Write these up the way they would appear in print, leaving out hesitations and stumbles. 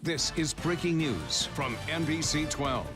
This is breaking news from NBC 12.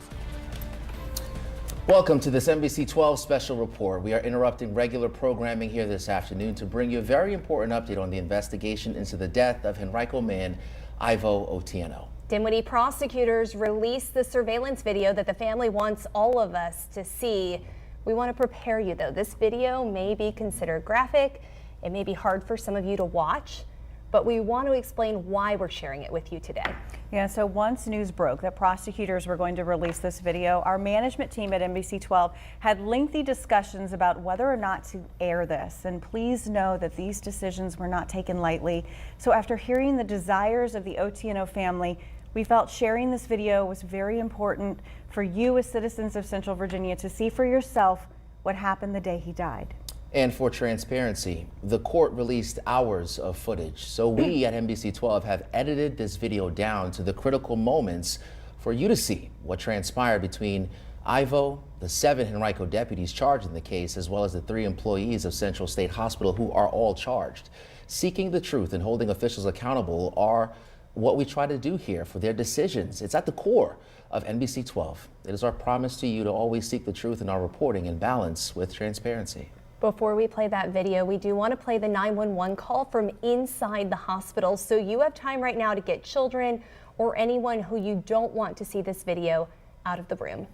Welcome to this NBC 12 special report. We are interrupting regular programming here this afternoon to bring you a very important update on the investigation into the death of Henrico man Irvo Otieno. Dinwiddie prosecutors released the surveillance video that the family wants all of us to see. We want to prepare you though. This video may be considered graphic. It may be hard for some of you to watch, but we want to explain why we're sharing it with you today. Yeah, so once news broke that prosecutors were going to release this video, our management team at NBC 12 had lengthy discussions about whether or not to air this. And please know that these decisions were not taken lightly. So after hearing the desires of the Otieno family, we felt sharing this video was very important for you as citizens of Central Virginia to see for yourself what happened the day he died. And for transparency, the court released hours of footage. So we at NBC 12 have edited this video down to the critical moments for you to see what transpired between Irvo, the 7 Henrico deputies charged in the case, as well as the 3 employees of Central State Hospital who are all charged. Seeking the truth and holding officials accountable are what we try to do here for their decisions. It's at the core of NBC 12. It is our promise to you to always seek the truth in our reporting in balance with transparency. Before we play that video, we do want to play the 911 call from inside the hospital. So you have time right now to get children or anyone who you don't want to see this video out of the room.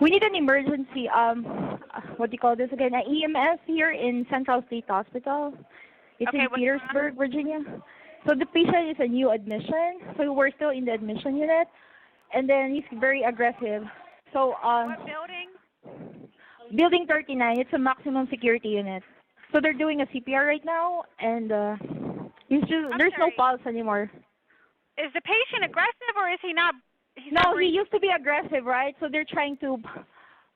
We need an emergency, what do you call this again? An EMS here in Central State Hospital. It's in Petersburg, Virginia. So the patient is a new admission. So we're still in the admission unit. And then he's very aggressive. So, what building? Building 39, it's a maximum security unit. So they're doing a CPR right now, and there's no pulse anymore. Is the patient aggressive or is he not? No, he used to be aggressive, right? So they're trying to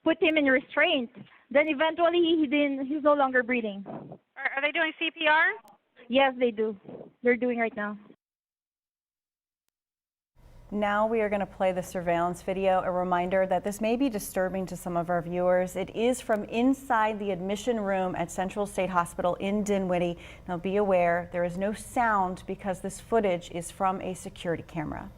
put him in restraint. Then eventually he's no longer breathing. Are they doing CPR? Yes, they do. They're doing right now. Now we are going to play the surveillance video. A reminder that this may be disturbing to some of our viewers. It is from inside the admission room at Central State Hospital in Dinwiddie. Now be aware there is no sound because this footage is from a security camera.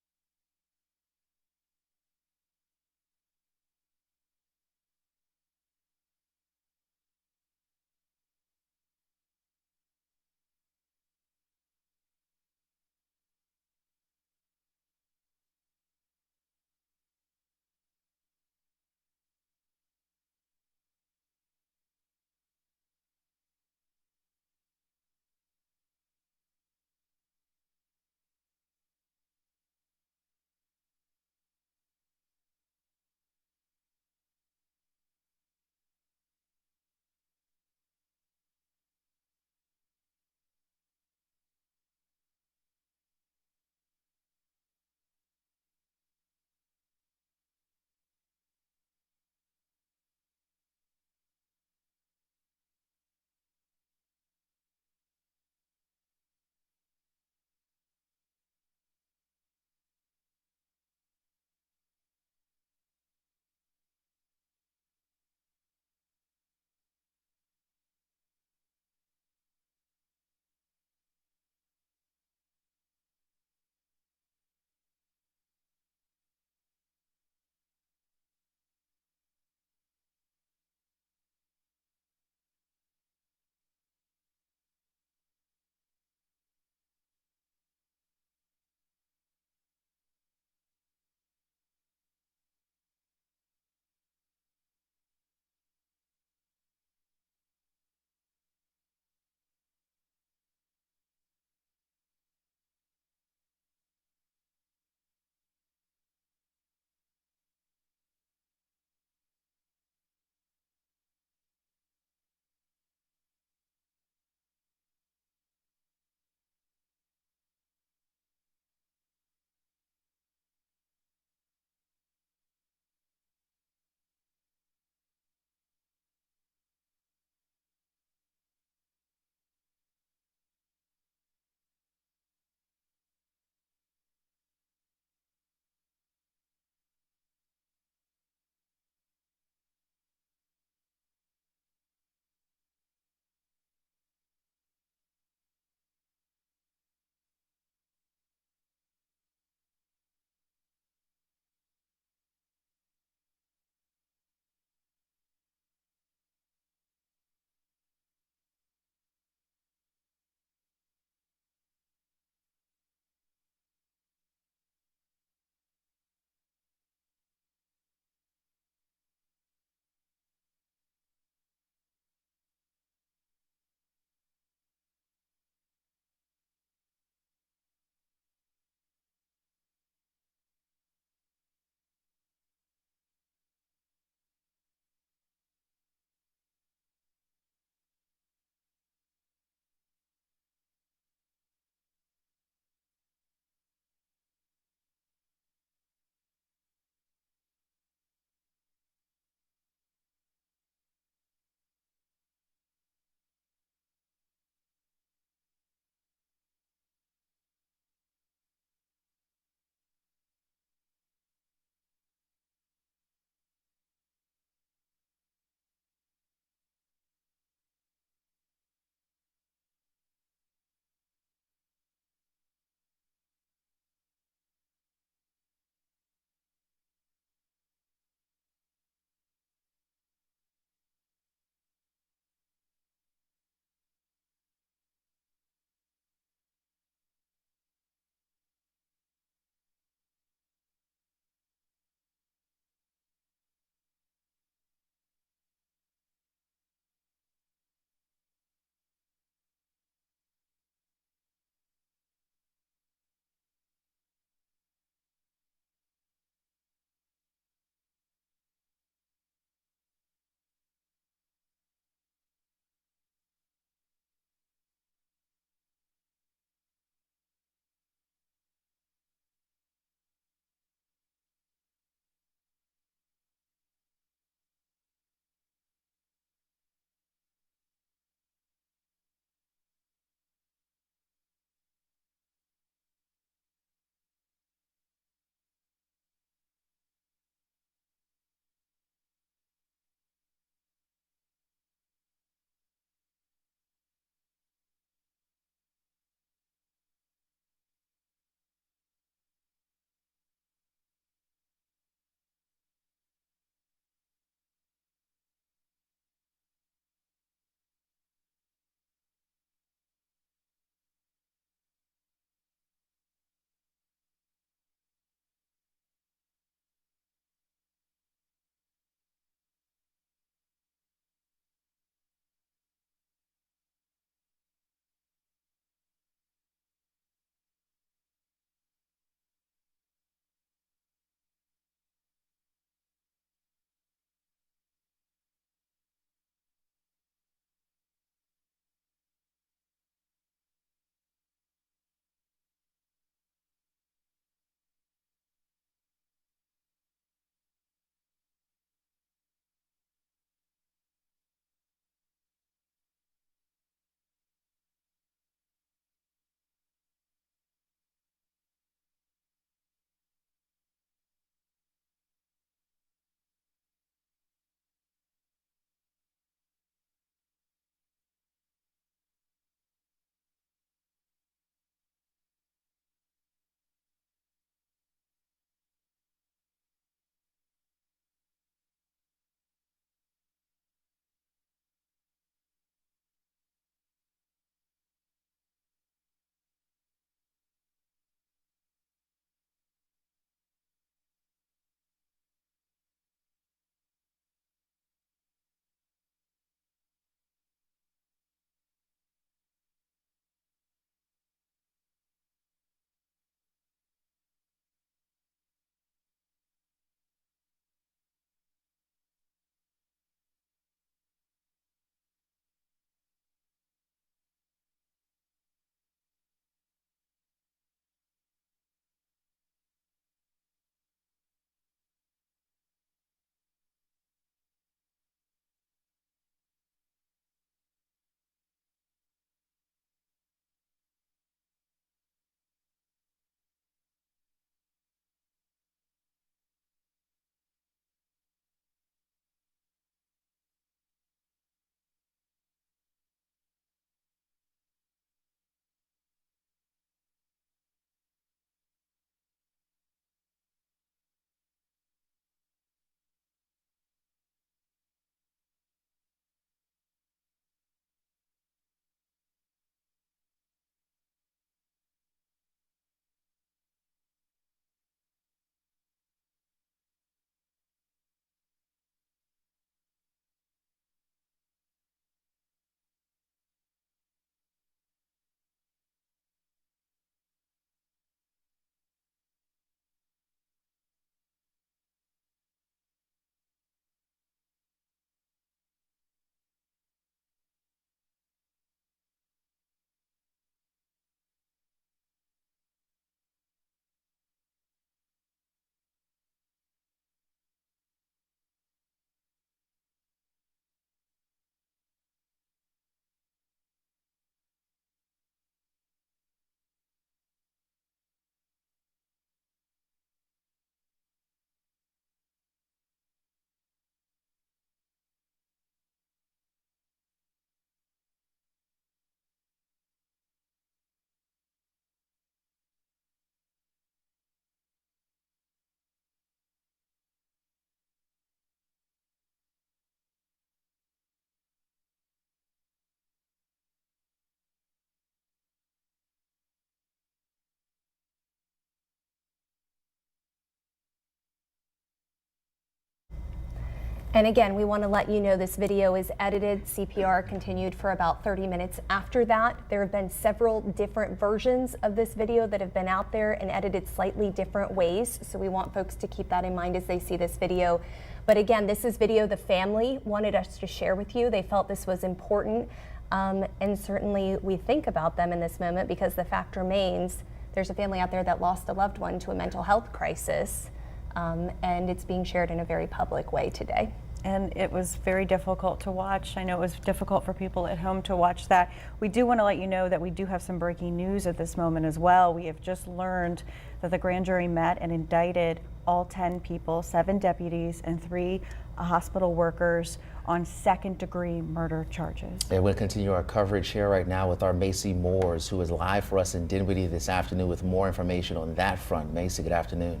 And again, we want to let you know this video is edited. CPR continued for about 30 minutes after that. There have been several different versions of this video that have been out there and edited slightly different ways. So we want folks to keep that in mind as they see this video. But again, this is video the family wanted us to share with you. They felt this was important. And certainly we think about them in this moment because the fact remains there's a family out there that lost a loved one to a mental health crisis. And it's being shared in a very public way today. And it was very difficult to watch. I know it was difficult for people at home to watch that. We do want to let you know that we do have some breaking news at this moment as well. We have just learned that the grand jury met and indicted all 10 people, 7 deputies and 3 hospital workers on second-degree murder charges. And we'll continue our coverage here right now with our Macy Moores, who is live for us in Dinwiddie this afternoon with more information on that front. Macy, good afternoon.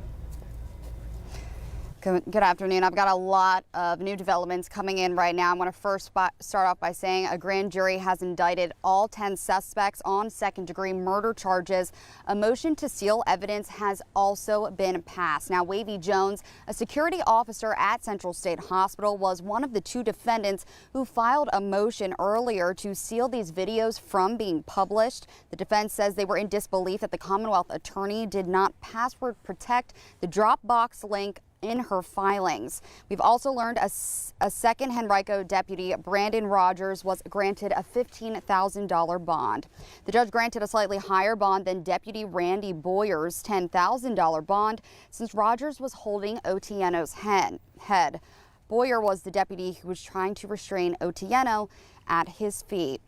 Good afternoon. I've got a lot of new developments coming in right now. I'm going to first start off by saying a grand jury has indicted all 10 suspects on second-degree murder charges. A motion to seal evidence has also been passed. Now, Wavy Jones, a security officer at Central State Hospital, was one of the 2 defendants who filed a motion earlier to seal these videos from being published. The defense says they were in disbelief that the Commonwealth attorney did not password protect the Dropbox link in her filings. We've also learned a second Henrico deputy, Brandon Rogers, was granted a $15,000 bond. The judge granted a slightly higher bond than Deputy Randy Boyer's $10,000 bond since Rogers was holding Otieno's head. Boyer was the deputy who was trying to restrain Otieno at his feet.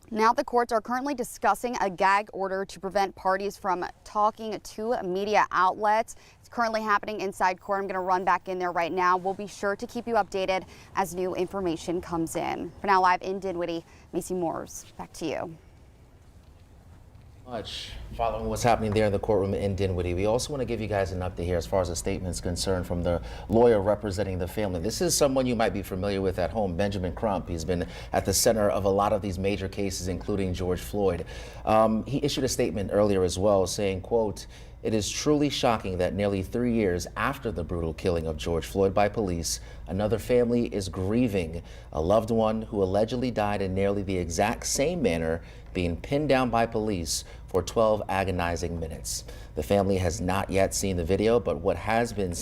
Now the courts are currently discussing a gag order to prevent parties from talking to media outlets. It's currently happening inside court. I'm going to run back in there right now. We'll be sure to keep you updated as new information comes in. For now, live in Dinwiddie, Macy Moores, back to you. Much following what's happening there in the courtroom in Dinwiddie. We also want to give you guys an update here as far as the statement is concerned from the lawyer representing the family. This is someone you might be familiar with at home, Benjamin Crump. He's been at the center of a lot of these major cases, including George Floyd. He issued a statement earlier as well saying, quote, "It is truly shocking that nearly 3 years after the brutal killing of George Floyd by police, another family is grieving a loved one who allegedly died in nearly the exact same manner, being pinned down by police for 12 agonizing minutes. The family has not yet seen the video, but what has been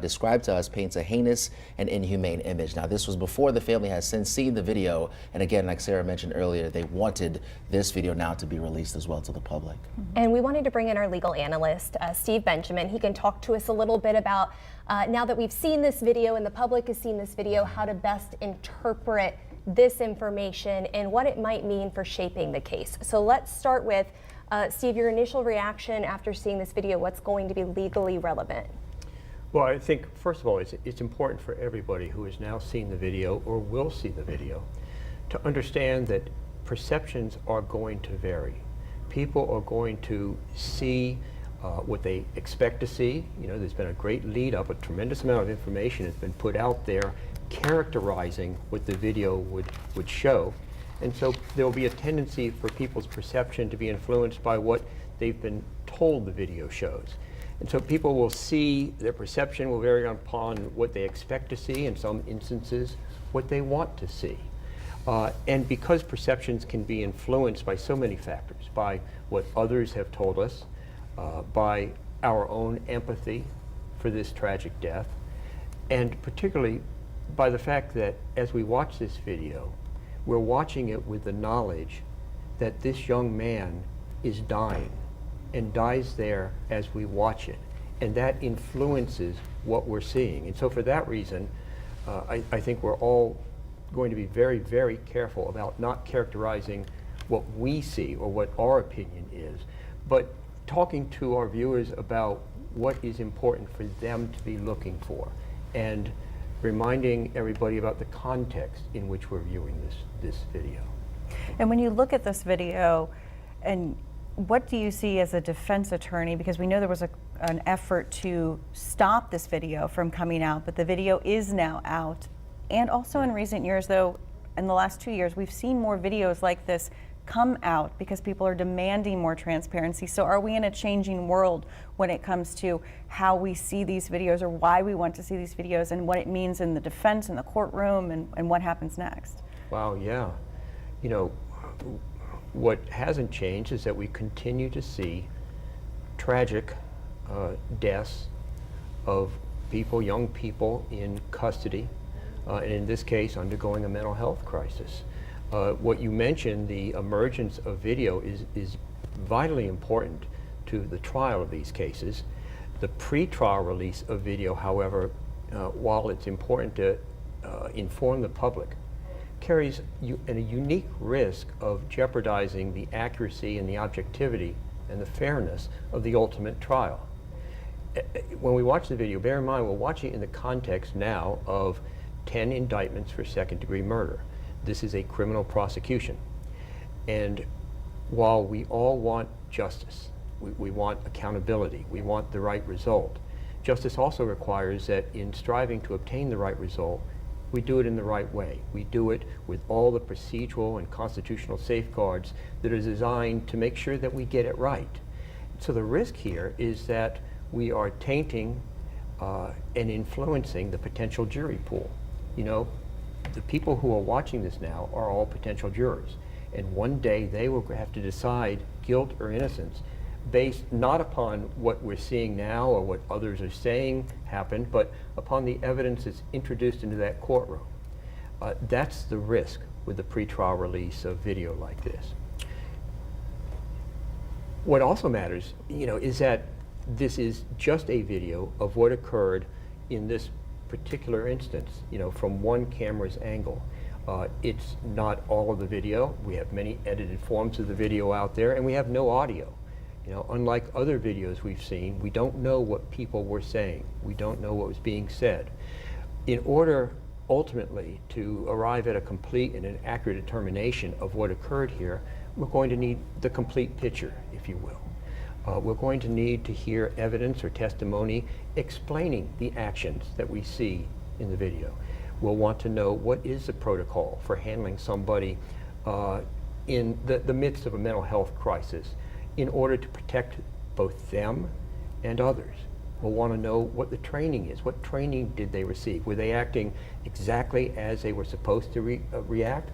described to us paints a heinous and inhumane image." Now, this was before the family has since seen the video. And again, like Sarah mentioned earlier, they wanted this video now to be released as well to the public. And we wanted to bring in our legal analyst, Steve Benjamin. He can talk to us a little bit about, now that we've seen this video and the public has seen this video, how to best interpret this information and what it might mean for shaping the case. So let's start with, Steve, your initial reaction after seeing this video. What's going to be legally relevant? Well, I think, first of all, it's important for everybody who has now seen the video or will see the video to understand that perceptions are going to vary. People are going to see what they expect to see. You know, there's been a great lead up, a tremendous amount of information has been put out there characterizing what the video would show. And so there will be a tendency for people's perception to be influenced by what they've been told the video shows. And so people will see, their perception will vary upon what they expect to see, in some instances, what they want to see. And because perceptions can be influenced by so many factors, by what others have told us, by our own empathy for this tragic death, and particularly by the fact that as we watch this video, we're watching it with the knowledge that this young man is dying and dies there as we watch it. And that influences what we're seeing. And so for that reason, I think we're all going to be very, very careful about not characterizing what we see or what our opinion is, but talking to our viewers about what is important for them to be looking for, and reminding everybody about the context in which we're viewing this video. And when you look at this video, and what do you see as a defense attorney? Because we know there was an effort to stop this video from coming out, but the video is now out. And also in recent years, though, in the last 2 years, we've seen more videos like this come out because people are demanding more transparency. So are we in a changing world when it comes to how we see these videos, or why we want to see these videos, and what it means in the defense, in the courtroom, and what happens next? Wow, yeah. You know, what hasn't changed is that we continue to see tragic deaths of people, young people in custody, and in this case undergoing a mental health crisis. What you mentioned, the emergence of video, is vitally important to the trial of these cases. The pre-trial release of video, however, while it's important to inform the public, carries a unique risk of jeopardizing the accuracy and the objectivity and the fairness of the ultimate trial. When we watch the video, bear in mind we're watching it in the context now of 10 indictments for second-degree murder. This is a criminal prosecution. And while we all want justice, we want accountability, we want the right result, justice also requires that in striving to obtain the right result, we do it in the right way. We do it with all the procedural and constitutional safeguards that are designed to make sure that we get it right. So the risk here is that we are tainting and influencing the potential jury pool. You know, the people who are watching this now are all potential jurors, and one day they will have to decide guilt or innocence based not upon what we're seeing now or what others are saying happened, but upon the evidence that's introduced into that courtroom. That's the risk with the pretrial release of video like this. What also matters, you know, is that this is just a video of what occurred in this particular instance, you know, from one camera's angle. It's not all of the video. We have many edited forms of the video out there, and we have no audio. You know, unlike other videos we've seen, we don't know what people were saying. We don't know what was being said. In order ultimately to arrive at a complete and an accurate determination of what occurred here, we're going to need the complete picture, if you will. We're going to need to hear evidence or testimony explaining the actions that we see in the video. We'll want to know what is the protocol for handling somebody in the midst of a mental health crisis in order to protect both them and others. We'll want to know what the training is. What training did they receive? Were they acting exactly as they were supposed to react?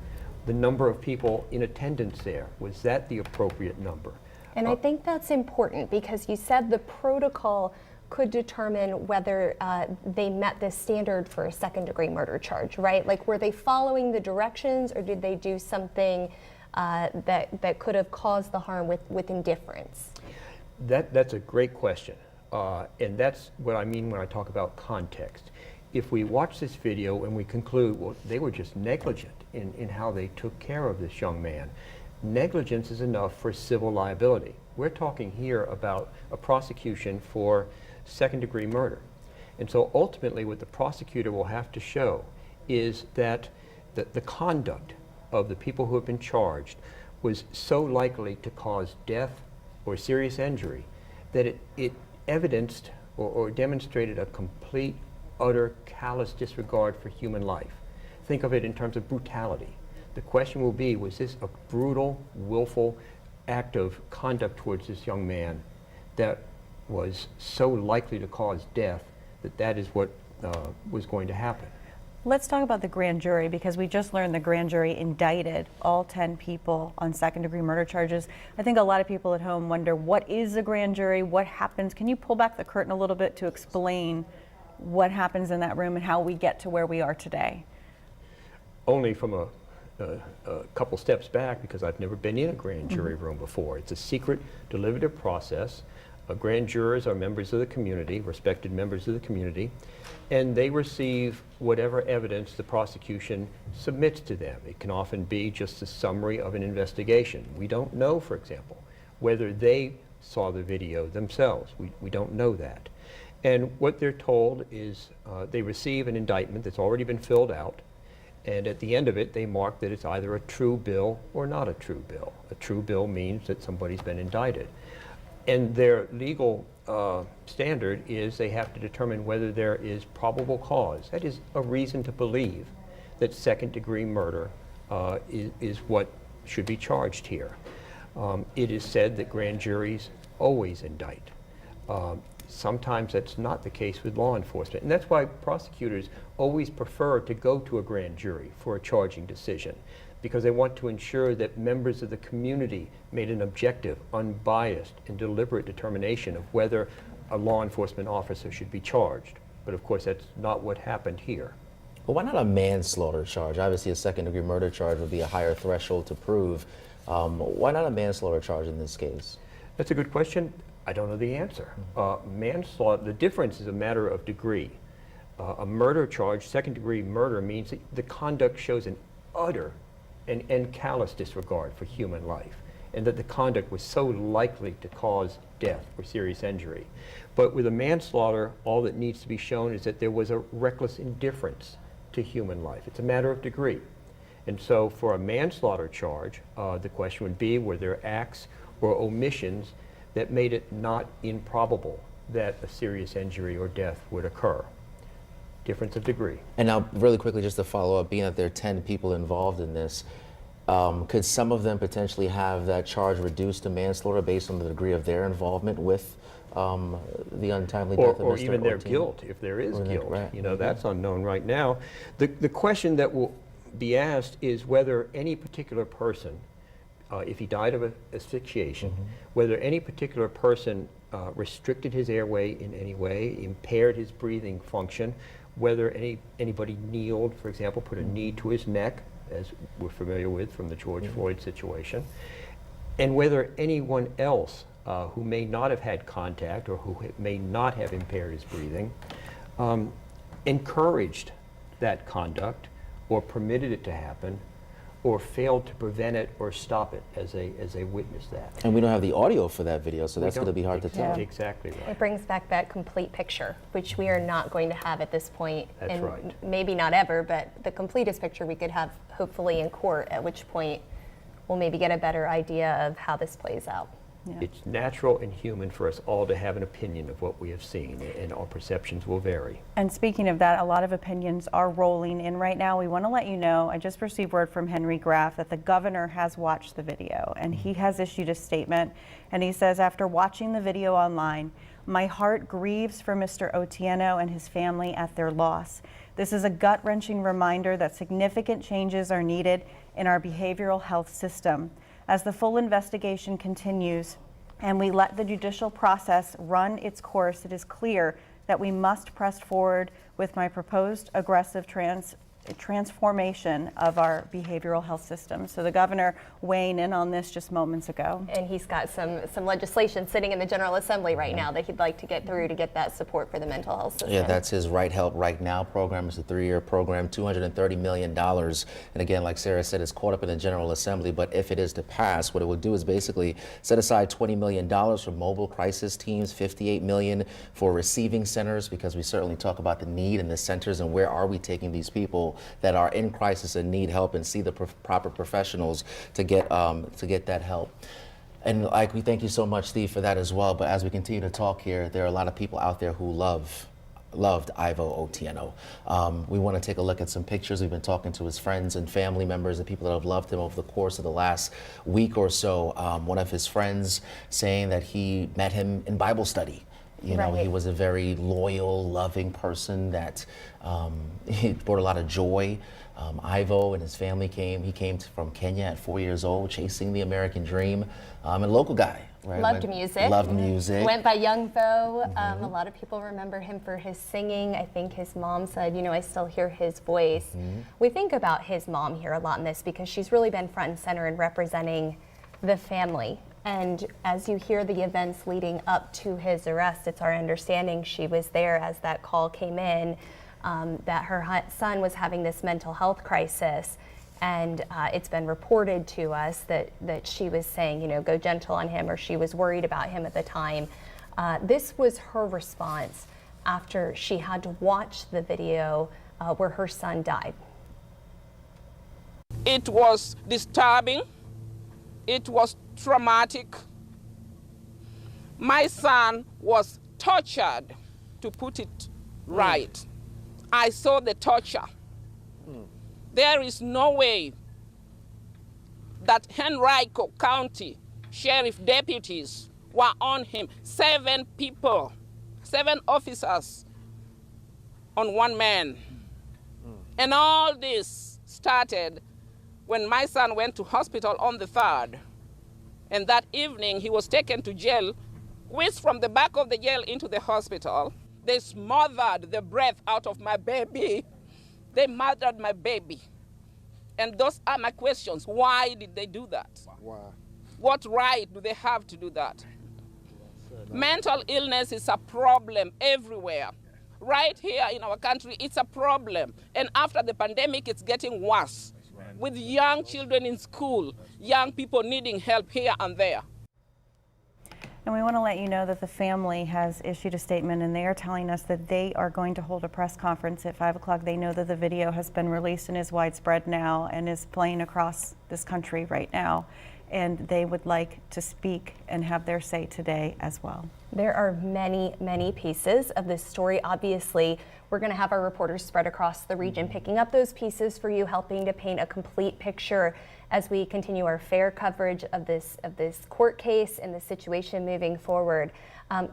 The number of people in attendance there, was that the appropriate number? And I think that's important because you said the protocol could determine whether they met this standard for a second-degree murder charge, right? Like, were they following the directions, or did they do something that could have caused the harm with indifference? That's a great question. And that's what I mean when I talk about context. If we watch this video and we conclude, well, they were just negligent in how they took care of this young man, negligence is enough for civil liability. We're talking here about a prosecution for second-degree murder. And so ultimately what the prosecutor will have to show is that the conduct of the people who have been charged was so likely to cause death or serious injury that it evidenced or demonstrated a complete, utter, callous disregard for human life. Think of it in terms of brutality. The question will be, was this a brutal, willful act of conduct towards this young man that was so likely to cause death that is what was going to happen? Let's talk about the grand jury, because we just learned the grand jury indicted all 10 people on second-degree murder charges. I think a lot of people at home wonder, what is a grand jury? What happens? Can you pull back the curtain a little bit to explain what happens in that room and how we get to where we are today? Only from a couple steps back, because I've never been in a grand jury room before. It's a secret, deliberative process. Grand jurors are members of the community, respected members of the community, and they receive whatever evidence the prosecution submits to them. It can often be just a summary of an investigation. We don't know, for example, whether they saw the video themselves. We don't know that. And what they're told is they receive an indictment that's already been filled out, and at the end of it, they mark that it's either a true bill or not a true bill. A true bill means that somebody's been indicted. And their legal standard is they have to determine whether there is probable cause. That is a reason to believe that second-degree murder is what should be charged here. It is said that grand juries always indict. Sometimes that's not the case with law enforcement, and that's why prosecutors always prefer to go to a grand jury for a charging decision, because they want to ensure that members of the community made an objective, unbiased, and deliberate determination of whether a law enforcement officer should be charged. But of course, that's not what happened here. Well, why not a manslaughter charge? Obviously, a second-degree murder charge would be a higher threshold to prove. Why not a manslaughter charge in this case? That's a good question. I don't know the answer. Manslaughter, the difference is a matter of degree. A murder charge, second-degree murder, means that the conduct shows an utter and callous disregard for human life, and that the conduct was so likely to cause death or serious injury. But with a manslaughter, all that needs to be shown is that there was a reckless indifference to human life. It's a matter of degree. And so for a manslaughter charge, the question would be, were there acts or omissions that made it not improbable that a serious injury or death would occur? Difference of degree. And now, really quickly, just to follow up, being that there are 10 people involved in this, could some of them potentially have that charge reduced to manslaughter based on the degree of their involvement with the untimely death of Mr. Or even their Otieno? guilt, if there is guilt. Right. You know, that's unknown right now. The question that will be asked is whether any particular person, if he died of asphyxiation, whether any particular person restricted his airway in any way, impaired his breathing function, whether anybody kneeled, for example, put a knee to his neck, as we're familiar with from the George Floyd situation, and whether anyone else who may not have had contact or who may not have impaired his breathing encouraged that conduct or permitted it to happen, or failed to prevent it or stop it as they witnessed that. And we don't have the audio for that video, so that's going to be hard to tell. Exactly right. It brings back that complete picture, which we are not going to have at this point. That's and right. Maybe not ever, but the completest picture we could have hopefully in court, at which point we'll maybe get a better idea of how this plays out. Yeah. It's natural and human for us all to have an opinion of what we have seen, and our perceptions will vary. And speaking of that, a lot of opinions are rolling in right now. We want to let you know, I just received word from Henry Graff that the governor has watched the video, and he has issued a statement, and he says, after watching the video online, my heart grieves for Mr. Otieno and his family at their loss. This is a gut-wrenching reminder that significant changes are needed in our behavioral health system. As the full investigation continues and we let the judicial process run its course, it is clear that we must press forward with my proposed aggressive transformation of our behavioral health system. So the governor weighing in on this just moments ago. And he's got some legislation sitting in the General Assembly right now that he'd like to get through to get that support for the mental health system. Yeah, that's his Right Help Right Now program. It's a 3-year program, $230 million. And again, like Sarah said, it's caught up in the General Assembly. But if it is to pass, what it would do is basically set aside $20 million for mobile crisis teams, $58 million for receiving centers, because we certainly talk about the need in the centers and where are we taking these people that are in crisis and need help, and see the proper professionals to get that help. And like, we thank you so much, Steve, for that as well. But as we continue to talk here, there are a lot of people out there who loved Irvo Otieno. We want to take a look at some pictures. We've been talking to his friends and family members and people that have loved him over the course of the last week or so. One of his friends saying that he met him in Bible study. You know, he was a very loyal, loving person that he brought a lot of joy. Irvo and his family he came from Kenya at 4 years old, chasing the American dream. A local guy, right? Loved music. Loved music. Went by Young Bo. A lot of people remember him for his singing. I think his mom said, you know, I still hear his voice. We think about his mom here a lot in this because she's really been front and center in representing the family. And as you hear the events leading up to his arrest, it's our understanding she was there as that call came in, that her son was having this mental health crisis. And it's been reported to us that she was saying, you know, go gentle on him, or she was worried about him at the time. This was her response after she had to watch the video where her son died. It was disturbing. It was traumatic. My son was tortured, to put it right. I saw the torture. There is no way that Henrico County Sheriff deputies were on him. 7 people, 7 officers on 1 man. And all this started when my son went to hospital on the 3rd. And that evening he was taken to jail, whisked from the back of the jail into the hospital. They smothered the breath out of my baby. They murdered my baby. And those are my questions. Why did they do that? Why? What right do they have to do that? Mental illness is a problem everywhere. Right here in our country, it's a problem. And after the pandemic, it's getting worse. With young children in school, young people needing help here and there. And we want to let you know that the family has issued a statement, and they are telling us that they are going to hold a press conference at 5 o'clock. They know that the video has been released and is widespread now and is playing across this country right now. And they would like to speak and have their say today as well. There are many, many pieces of this story. Obviously, we're going to have our reporters spread across the region picking up those pieces for you, helping to paint a complete picture as we continue our fair coverage of this court case and the situation moving forward.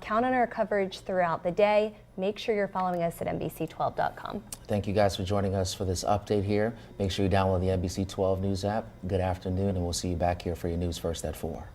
Count on our coverage throughout the day. Make sure you're following us at NBC12.com. Thank you guys for joining us for this update here. Make sure you download the NBC 12 News app. Good afternoon, and we'll see you back here for your news first at 4.